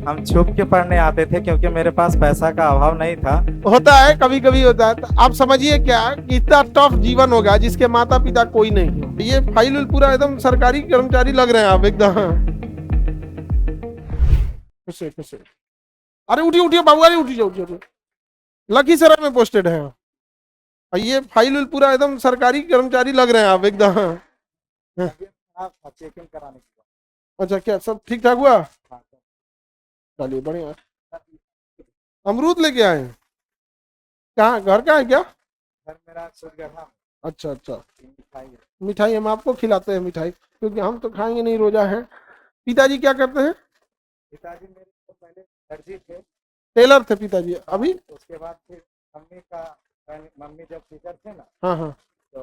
हम छुप के पढ़ने आते थे क्योंकि मेरे पास पैसा का अभाव नहीं था। होता है, कभी कभी होता है। तो आप समझिए क्या कि इतना टफ जीवन होगा जिसके माता पिता कोई नहीं हो। ये फाइल उल पूरा एकदम सरकारी कर्मचारी लग रहे हैं आप एकदम। खुश है, खुश है। अरे उठिए उठिए बाबू, अरे उठिए उठिए उठिए। लखीसराय में पोस्टेड है। और ये फाइल उल पूरा एकदम सरकारी कर्मचारी लग रहे हैं आप एकदम। चेकिंग कराने के अच्छा, क्या सब ठीक ठाक हुआ? बाद चलिए बढ़िया। अमरूद लेके आए हैं? कहाँ, घर का है क्या? घर मेरा सूट गया था। अच्छा अच्छा। मिठाई है। मिठाई हम आपको खिलाते हैं मिठाई, क्योंकि हम तो खाएंगे नहीं, रोजा है। पिताजी क्या करते हैं? पिताजी मेरे तो पहले दर्जी थे। टेलर थे पिताजी, अभी? उसके बाद फिर मम्मी जब टीचर थे ना, हाँ हाँ। तो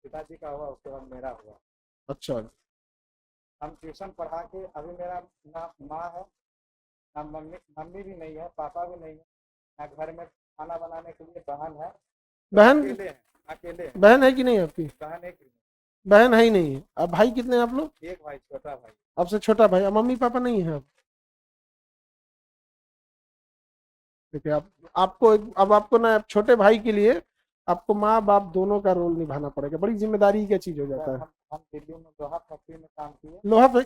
पिताजी का हुआ, उसके बाद मेरा हुआ। अच्छा। हम ट्यूशन पढ़ा के अभी मेरा ना माँ है ना मम्मी, मम्मी भी नहीं है, पापा भी नहीं है ना, घर में खाना बनाने के लिए बहन है। तो बहन? अकेले हैं, अकेले हैं। बहन है कि नहीं आपकी? बहन एक ही बहन है ही नहीं है। अब भाई कितने हैं आप लोग? है। एक भाई, छोटा भाई। आपसे छोटा भाई। अब मम्मी पापा नहीं है अब? देखिए आप, अब आपको ना छोटे भाई के लिए आपको माँ बाप दोनों का रोल निभाना पड़ेगा। बड़ी जिम्मेदारी का चीज हो जाता है। हम दिल्ली में लोहा फैक्ट्री में काम किए। लोहा पे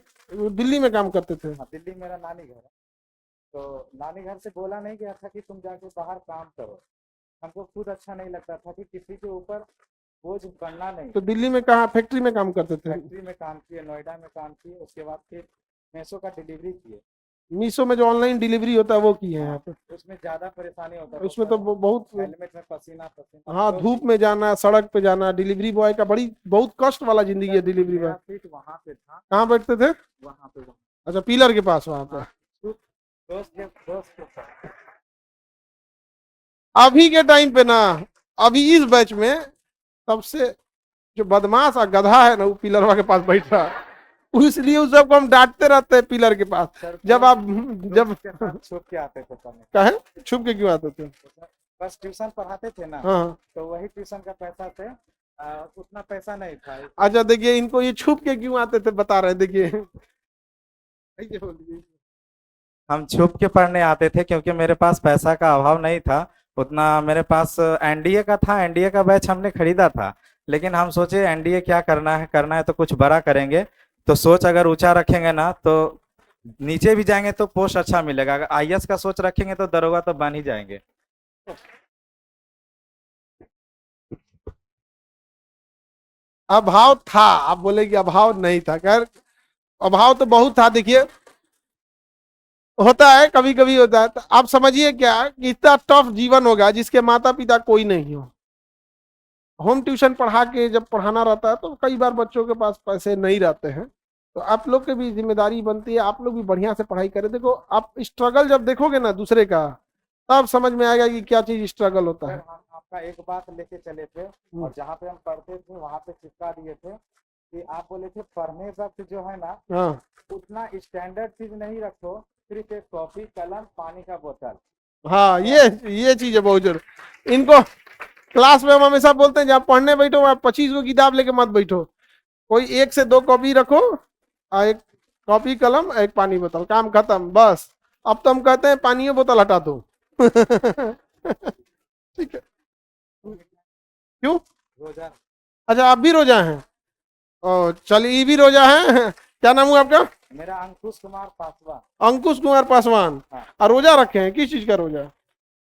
दिल्ली में काम करते थे? हाँ, दिल्ली मेरा नानी घर है। तो नानी घर से बोला नहीं गया था कि तुम जाके बाहर काम करो। हमको खुद अच्छा नहीं लगता था कि किसी के ऊपर बोझ बनना नहीं। तो दिल्ली में कहाँ फैक्ट्री में काम करते थे? फैक्ट्री में काम किए, नोएडा में काम किए, उसके बाद फिर मेसो का डिलीवरी किए। मीशो में जो ऑनलाइन डिलीवरी होता है वो की है यहाँ पे? उसमें ज़्यादा परेशानी होता है, उसमें तो बहुत, हेलमेट में पसीना पसीना। हाँ, धूप में जाना, सड़क पे जाना, डिलीवरी बॉय का बड़ी बहुत कष्ट वाला जिंदगी है डिलीवरी बॉय। मेरा सीट वहाँ पे था। कहाँ बैठते थे? वहाँ पे। अच्छा, पिलर के पास वहाँ पे। दोस्त के साथ। अभी के टाइम पे ना, अभी इस बैच में सबसे जो बदमाश और गधा है ना, वो पिलरवा के पास बैठ रहा है। इसलिए उस सबको हम डांटते रहते हैं पिलर के पास। जब आप, जब छुप के आते थे पढ़ने। कहे छुप के क्यों आते थे? बस ट्यूशन पढ़ाते थे ना, हाँ। तो वही ट्यूशन का पैसा से उतना पैसा नहीं था। अच्छा देखिए, इनको ये छुप के क्यों आते थे बता रहे हैं, देखिए। हम छुप के पढ़ने आते थे क्योंकि मेरे पास पैसा का अभाव नहीं था उतना। मेरे पास एनडीए का था, एनडीए का बैच हमने खरीदा था। लेकिन हम सोचे एनडीए क्या करना है तो कुछ बड़ा करेंगे। तो सोच अगर ऊंचा रखेंगे ना तो नीचे भी जाएंगे तो पोस्ट अच्छा मिलेगा। अगर आईएएस का सोच रखेंगे तो दरोगा तो बन ही जाएंगे। अभाव था, आप बोले कि अभाव नहीं था। खैर, अभाव तो बहुत था। देखिए, होता है, कभी कभी होता है। तो आप समझिए क्या कि इतना टफ जीवन होगा जिसके माता पिता कोई नहीं हो। होम ट्यूशन पढ़ा के जब पढ़ाना रहता है तो कई बार बच्चों के पास पैसे नहीं रहते हैं। तो आप लोग की भी जिम्मेदारी बनती है, आप लोग भी बढ़िया से पढ़ाई करें। देखो, आप स्ट्रगल जब देखोगे ना दूसरे का, तब समझ में आएगा कि क्या चीज स्ट्रगल होता है। हम आपका एक बात लेके चले थे, और जहाँ पे हम पढ़ते थे वहाँ पे चिपका दिए थे कि आप बोले थे पढ़ने वक्त जो है ना, हाँ, उतना स्टैंडर्ड चीज नहीं रखो, सिर्फ एक कॉपी कलम पानी का बोतल। हाँ, ये चीज है बहुत जरूरी। इनको क्लास में हम हमेशा बोलते हैं जब पढ़ने बैठो आप 25 को किताब लेके मत बैठो। कोई 1 से 2 कॉपी रखो, और एक कॉपी कलम, एक पानी बोतल, काम खत्म बस। अब तो हम कहते हैं पानी बोतल हटा दो। ठीक है। क्यों? रोजा। अच्छा, आप भी रोजा हैं? ओ चलिए, ये भी रोजा है। क्या नाम हुआ आपका? मेरा अंकुश कुमार पासवान। अंकुश कुमार पासवान। हाँ। और रोजा रखे हैं, किस चीज का रोजा?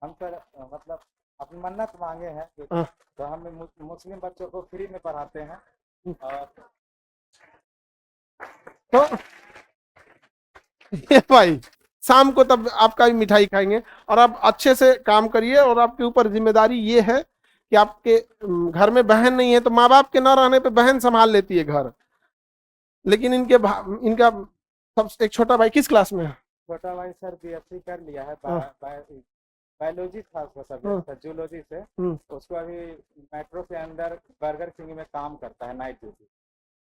हम सर मतलब अपनी मन्नत मांगे हैं, हाँ। तो हम मुस्लिम बच्चों को फ्री में पढ़ाते हैं। और तो ये भाई, शाम को तब आपका भी मिठाई खाएंगे। और आप अच्छे से काम करिए। और आपके ऊपर जिम्मेदारी ये है कि आपके घर में बहन नहीं है, तो माँ बाप के न रहने पे बहन संभाल लेती है घर। लेकिन इनका सब एक छोटा भाई किस क्लास में है? छोटा भाई सर बीएससी कर लिया है। हाँ। बायोलॉजी था उसका हाँ। सब्जेक्ट, जूलॉजी से। हम्म। उसको अभी मेट्रो के अंदर बर्गर किंग में काम करता है, नाइट ड्यूटी।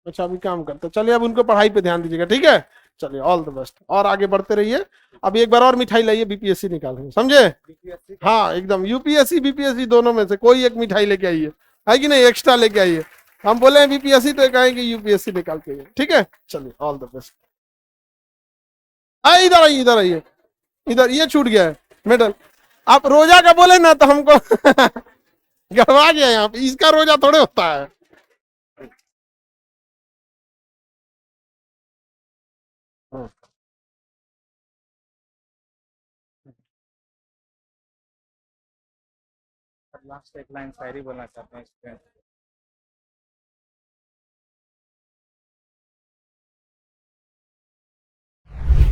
अच्छा, अभी काम करते हैं। चलिए, अब उनको पढ़ाई पे ध्यान दीजिएगा, ठीक है? चलिए, ऑल द बेस्ट, और आगे बढ़ते रहिए। अभी एक बार और मिठाई लाइए, बीपीएससी निकालेंगे, समझे? बीपीएससी। हाँ एकदम, यूपीएससी बीपीएससी दोनों में से कोई एक मिठाई लेके आइए, है कि नहीं, एक्स्ट्रा लेके आइए। हम बोले हैं बीपीएससी तो कहेंगे यूपीएससी निकाल के आइए, ठीक है? चलिए, ऑल द बेस्ट। इधर आइए, इधर आइए। इधर ये छूट गया है मेडल। आप रोजा का बोले ना तो हमको गड़बड़ा गया यहाँ पे, इसका रोजा थोड़े होता है। लास्ट एक लाइन शायरी बोलना चाहते हैं स्टूडेंट।